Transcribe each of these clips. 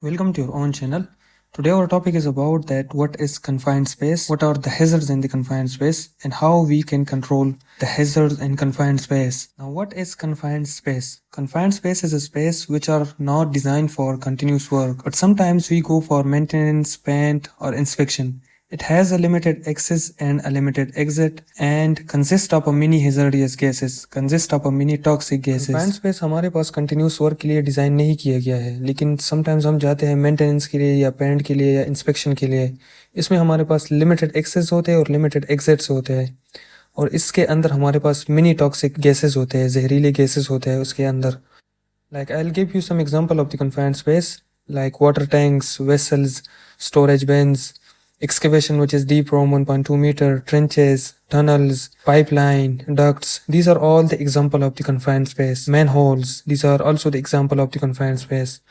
Welcome to your own channel. Today our topic is about that what is confined space, what are the hazards in the confined space, and how we can control the hazards in confined space. Now what is confined space? Confined space is a space which are not designed for continuous work, but sometimes we go for maintenance, paint or inspection. It has a limited access and a limited exit and consists of a many hazardous gases, consists of a many toxic gases. Confined space हमारे पास continuous work के लिए design नहीं किया गया है, लेकिन sometimes हम जाते हैं मेंटेनेंस के लिए या पेंट के लिए या इंस्पेक्शन के लिए. इसमें हमारे पास लिमिटेड एक्सेस होते हैं और लिमिटेड एग्जिट्स होते हैं, और इसके अंदर हमारे पास मिनी टॉक्सिक गैसेस होते हैं, जहरीले गैसेस होते हैं उसके अंदर. Like I'll give you some example of the confined space, like water tanks, vessels, storage bins, excavation which is deep from 1.2 meter, trenches, tunnels, pipeline, ducts. These are all the example of the confined space. Manholes, these are also the example of the confined space.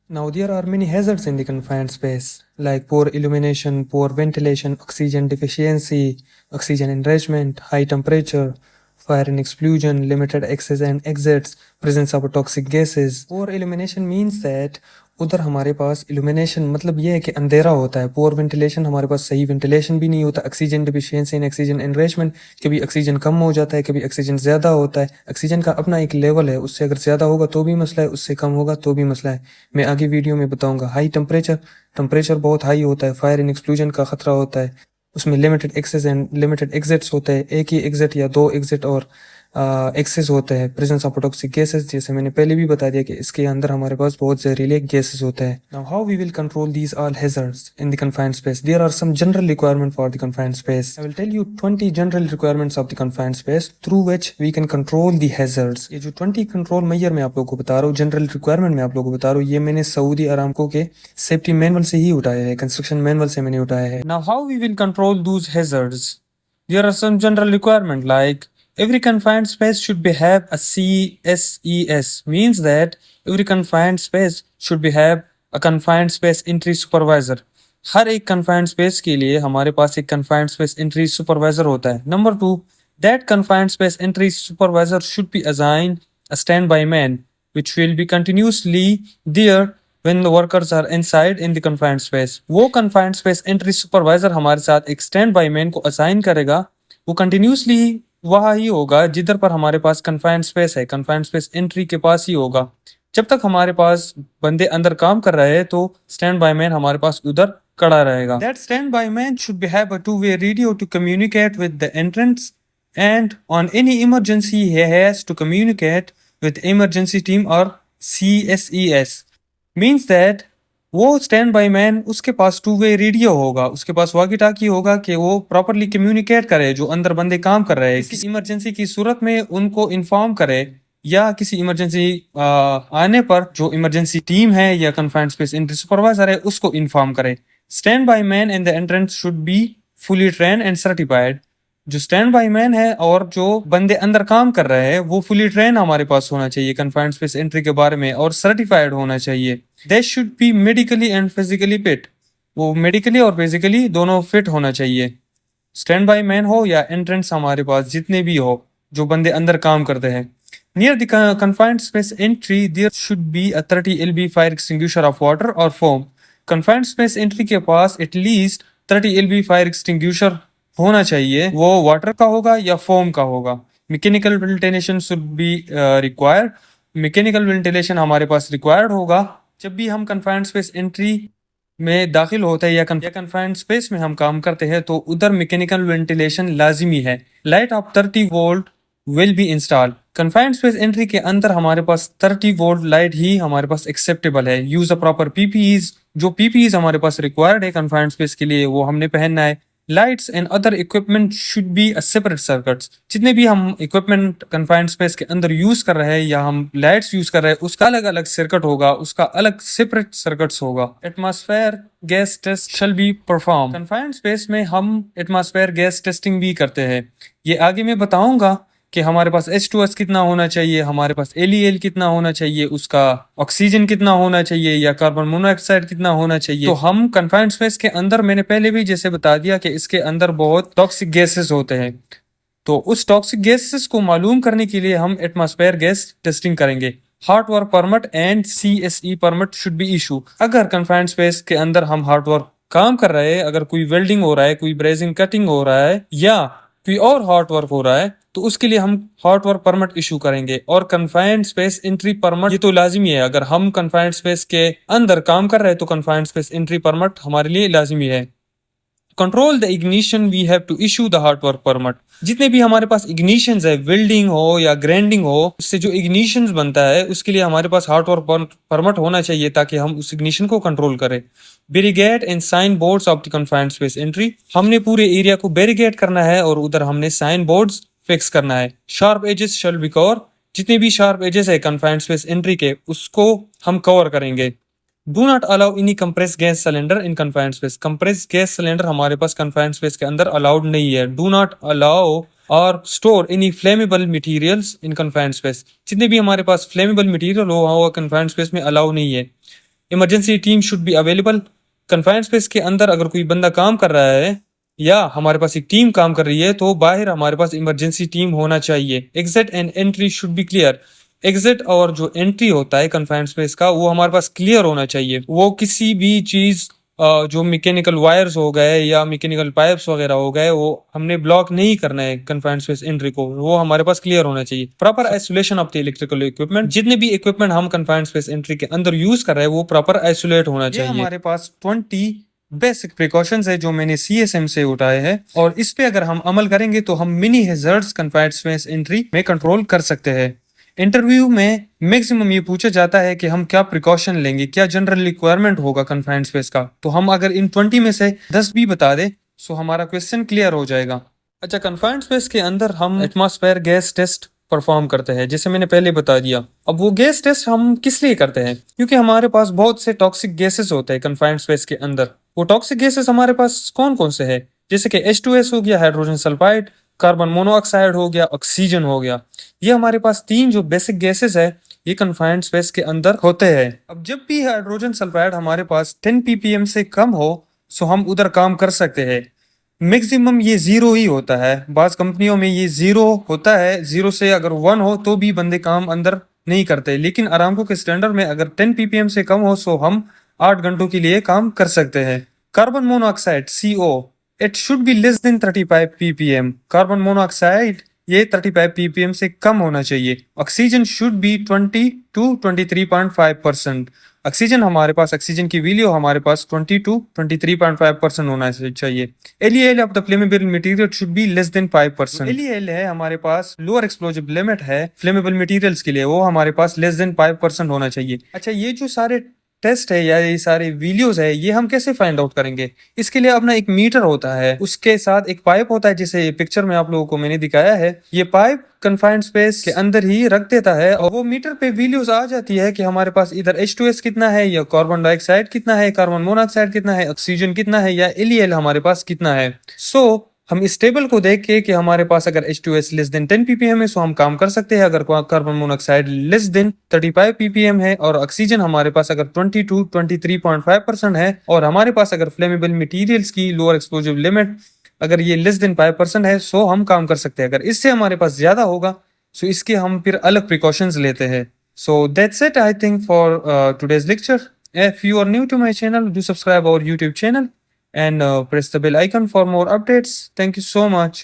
Now there are many hazards in the confined space, like poor illumination, poor ventilation, oxygen deficiency, oxygen enrichment, high temperature, fire and explosion, limited access and exits, presence of toxic gases. Poor illumination means that उधर हमारे पास illumination मतलब ये है कि अंधेरा होता है. पोर ventilation, हमारे पास सही वेंटिलेशन भी नहीं होता. Oxygen deficiency and oxygen enrichment, कभी ऑक्सीजन कम हो जाता है, कभी ऑक्सीजन ज़्यादा होता है. ऑक्सीजन का अपना एक लेवल है, उससे अगर ज़्यादा होगा तो भी मसला है, उससे कम होगा तो भी मसला है. मैं आगे वीडियो में बताऊंगा. हाई टेम्परेचर बहुत हाई होता है, फायर एंड एक्सप्लोजन का खतरा होता है. उसमें limited access and limited exits होते हैं, एक ही एग्जिट या दो एग्जिट और एक्सेस होते हैं. प्रेजेंस ऑफ टॉक्सिक गैसेस, जैसे मैंने पहले भी बता दिया कि इसके अंदर हमारे पास बहुत जहरीले गैसेस होते हैं. Now how we will control these all hazards in the confined space. There are some general requirement for the confined space. I will tell you 20 general requirements of the confined space through which we can control the hazards. ये जो 20 control measure मैं आप लोगों को बता रहा हूँ, general requirement मैं आप लोगों को बता रहा हूँ, ये मैंने सऊदी अरामको के सेफ्टी मैनुअल से ही उठाया है, कंस्ट्रक्शन मैनुअल से मैंने उठाया है. Now how we will control those hazards. There are some general requirement like every confined space should be have a CSES, means that every confined space should be have a confined space entry supervisor. हर एक confined space के लिए हमारे पास एक confined space entry supervisor होता है. Number 2, that confined space entry supervisor should be assigned a standby man which will be continuously there when the workers are inside in the confined space. वो confined space entry supervisor हमारे साथ एक standby man को assign करेगा. वो continuously वहाँ ही होगा जिधर पर हमारे पास confined space है, confined space entry के पास ही होगा. जब तक हमारे पास बंदे अंदर काम कर रहे हैं तो standby man हमारे पास उधर खड़ा रहेगा. That standby man should be have a two-way radio to communicate with the entrance, and on any emergency he has to communicate with emergency team or CSES. Means that वो stand by man, उसके पास two way radio होगा, उसके पास walkie टाकी होगा कि वो properly communicate करे जो अंदर बंदे काम कर रहे हैं. किसी इमरजेंसी की सूरत में उनको इन्फॉर्म करे, या किसी इमरजेंसी आने पर जो इमरजेंसी टीम है या कन्फाइंड स्पेस एंट्री सुपरवाइजर है उसको इन्फॉर्म करे. Stand by man in the entrance should be fully train and certified. जो स्टैंड बाई मैन है और जो बंदे अंदर काम कर रहे हैं वो फुली ट्रेन हमारे पास होना चाहिए कन्फाइंड स्पेस एंट्री के बारे में, और सर्टिफाइड होना चाहिए. They should be medically and physically fit. वो मेडिकली और फिजिकली दोनों फिट होना चाहिए. स्टैंड बाई मैन हो या एंट्रेंस हमारे पास जितने भी हो जो बंदे अंदर काम करते हैं. Near the confined space entry there should be a 30 LB fire extinguisher of water और फोम. कन्फाइंड स्पेस एंट्री के पास एटलीस्ट 30 LB फायर एक्सटिंग्विशर होना चाहिए. वो वाटर का होगा या फोम का होगा. Mechanical ventilation should be required. Mechanical ventilation हमारे पास रिक्वायर्ड होगा जब भी हम कन्फाइंड स्पेस एंट्री में दाखिल होते हैं या कन्फाइंड स्पेस में हम काम करते हैं तो उधर मैकेनिकल वेंटिलेशन लाजिमी है. Light of 30 volt will be install. Confined space entry के अंदर हमारे पास 30 वोल्ट लाइट ही हमारे पास एक्सेप्टेबल है. Use a proper PPEs. जो पीपीईज हमारे पास रिक्वायर्ड है कन्फाइंड स्पेस के लिए वो हमने पहनना है. Lights and other equipment should be a separate circuits. जितने भी हम इक्विपमेंट कन्फाइंड स्पेस के अंदर यूज कर रहे हैं या हम लाइट्स यूज कर रहे हैं उसका अलग अलग सर्किट होगा, उसका अलग सेपरेट सर्किट्स होगा. Atmosphere gas test shall be perform. Confined space में हम एटमॉस्फेयर गैस टेस्टिंग भी करते हैं. ये आगे मैं बताऊंगा कि हमारे पास H2S कितना होना चाहिए, हमारे पास LEL कितना होना चाहिए, उसका ऑक्सीजन कितना होना चाहिए या कार्बन मोनोऑक्साइड कितना होना चाहिए. तो हम कन्फाइंड स्पेस के अंदर मैंने पहले भी जैसे बता दिया कि इसके अंदर बहुत टॉक्सिक गैसेस होते हैं. तो उस टॉक्सिक गैसेस को मालूम करने के लिए हम एटमॉस्फेयर गैस टेस्टिंग करेंगे. hot work permit and CSE permit should be issue. अगर confined space के अंदर हम hot work काम कर रहे हैं, अगर कोई वेल्डिंग हो रहा है, कोई ब्रेजिंग कटिंग हो रहा है या कोई और हॉट वर्क हो रहा है, तो उसके लिए हम हॉट वर्क परमिट इशू करेंगे। और कन्फाइंड स्पेस एंट्री परमिट ये तो लाजिमी है। अगर हम कन्फाइंड स्पेस के अंदर काम कर रहे हैं तो कन्फाइंड स्पेस एंट्री परमिट हमारे लिए लाजिमी है। Control the ignition we have to issue the hot work permit. जितने भी हमारे पास इग्निशंस है, वेल्डिंग हो या ग्राइंडिंग हो, उससे जो इग्निशंस बनता है उसके लिए हमारे पास हॉट वर्क परमिट होना चाहिए ताकि हम उस इग्निशन को कंट्रोल करें। Barricade and sign boards of the confined space entry, हमने पूरे एरिया को बैरिकेड करना है और उधर हमने साइन बोर्ड्स फिक्स करना है। Sharp edges shall be cover, जितने भी शार्प एजेस है कन्फाइंड स्पेस एंट्री के उसको हम कवर करेंगे। Do not allow any compress gas cylinder in confined space, compress gas cylinder हमारे पास कन्फाइंड स्पेस के अंदर अलाउड नहीं है। डू नॉट अलाउ और store any flammable materials in confined space, जितने भी हमारे पास फ्लेमेबल मटेरियल हो वो कन्फाइंड स्पेस में अलाउ नहीं है। Emergency team should be available, confined space के अंदर अगर कोई बंदा काम कर रहा है या हमारे पास एक टीम काम कर रही है तो बाहर हमारे पास इमरजेंसी टीम होना चाहिए। Exit and entry should be clear, exit और जो एंट्री होता है कन्फाइंड स्पेस का वो हमारे पास क्लियर होना चाहिए। वो किसी भी चीज जो मैकेनिकल वायर्स हो गए या मैकेनिकल पाइप्स वगैरह हो गए वो हमने ब्लॉक नहीं करना है कन्फाइंड स्पेस एंट्री को, वो हमारे पास क्लियर होना चाहिए। Proper isolation of the electrical equipment, जितने भी इक्विपमेंट हम कन्फाइंड स्पेस एंट्री के अंदर यूज कर रहे हैं वो प्रॉपर आइसोलेट होना चाहिए। हमारे पास 20 बेसिक प्रिकॉशंस है जो मैंने CSM से उठाए हैं और इस पे अगर हम अमल करेंगे तो हम mini hazards confined space entry में कंट्रोल कर सकते हैं। इंटरव्यू में मैक्सिमम ये पूछा जाता है कि हम क्या प्रिकॉशन लेंगे, क्या जनरल रिक्वायरमेंट होगा कन्फाइंड स्पेस का। तो हम अगर इन 20 में से 10 भी बता दे तो हमारा क्वेश्चन क्लियर हो जाएगा। अच्छा, कन्फाइंड स्पेस के अंदर हम एटमॉस्फेयर गैस टेस्ट परफॉर्म करते हैं, जैसे मैंने पहले बता दिया। अब वो गैस टेस्ट हम किस लिए करते हैं? क्योंकि हमारे पास बहुत से टॉक्सिक गैसेस होते हैं कन्फाइंड स्पेस के अंदर। वो टॉक्सिक गैसेस हमारे पास कौन कौन से हैं? जैसे कि H2S हो गया, हाइड्रोजन सल्फाइड, कार्बन मोनोऑक्साइड हो गया, ऑक्सीजन हो गया। ये हमारे पास 3 जो बेसिक गैसेस है ये कन्फाइंड स्पेस के अंदर होते हैं। अब जब भी हाइड्रोजन सल्फाइड हमारे पास 10 ppm से कम हो तो हम उधर काम कर सकते हैं। मैक्सिमम ये 0 ही होता है, बाज कंपनियों में ये 0 होता है। 0 से अगर 1 हो तो भी बंदे काम अंदर नहीं करते, लेकिन अरामको के सिलेंडर में अगर 10 ppm से कम हो तो हम 8 घंटों के लिए काम कर सकते हैं। Carbon monoxide CO, it should be less than 35 ppm। Carbon monoxide ये 35 ppm से कम होना चाहिए। Oxygen should be 20 to 23.5%। Oxygen हमारे पास, ऑक्सीजन की वैल्यू हमारे पास 20 to 23.5% होना चाहिए। LEL of the flammable material should be less than 5%। LEL है हमारे पास लोअर एक्सप्लोजिव लिमिट है फ्लेमेबल मटेरियल्स के लिए, वो हमारे पास लेस देन 5% होना चाहिए। अच्छा, ये जो सारे टेस्ट है या ये सारे वीडियोस है ये हम कैसे फाइंड आउट करेंगे? इसके लिए अपना एक मीटर होता है, उसके साथ एक पाइप होता है, जैसे पिक्चर में आप लोगों को मैंने दिखाया है। ये पाइप कन्फाइंड स्पेस के अंदर ही रख देता है और वो मीटर पे वैल्यूज आ जाती है कि हमारे पास इधर H2S कितना है या कार्बन डाइऑक्साइड कितना है, कार्बन मोनोऑक्साइड कितना है, ऑक्सीजन कितना है या LEL हमारे पास कितना है। सो हम इस टेबल को देख के कि हमारे पास अगर H2S लेस देन 10 ppm है तो हम काम कर सकते हैं। अगर carbon monoxide less than 35 ppm है और ऑक्सीजन हमारे पास अगर 20 to 23.5% है और हमारे पास अगर फ्लेमेबल मटेरियल्स की लोअर एक्सप्लोजिव लिमिट अगर ये लेस देन 5% है सो हम काम कर सकते हैं। अगर इससे हमारे पास ज्यादा होगा सो इसके हम फिर अलग प्रिकॉशंस लेते हैं। So that's it I think for today's lecture. If you are new to my channel, do subscribe our YouTube channel and press the bell icon for more updates. Thank you so much.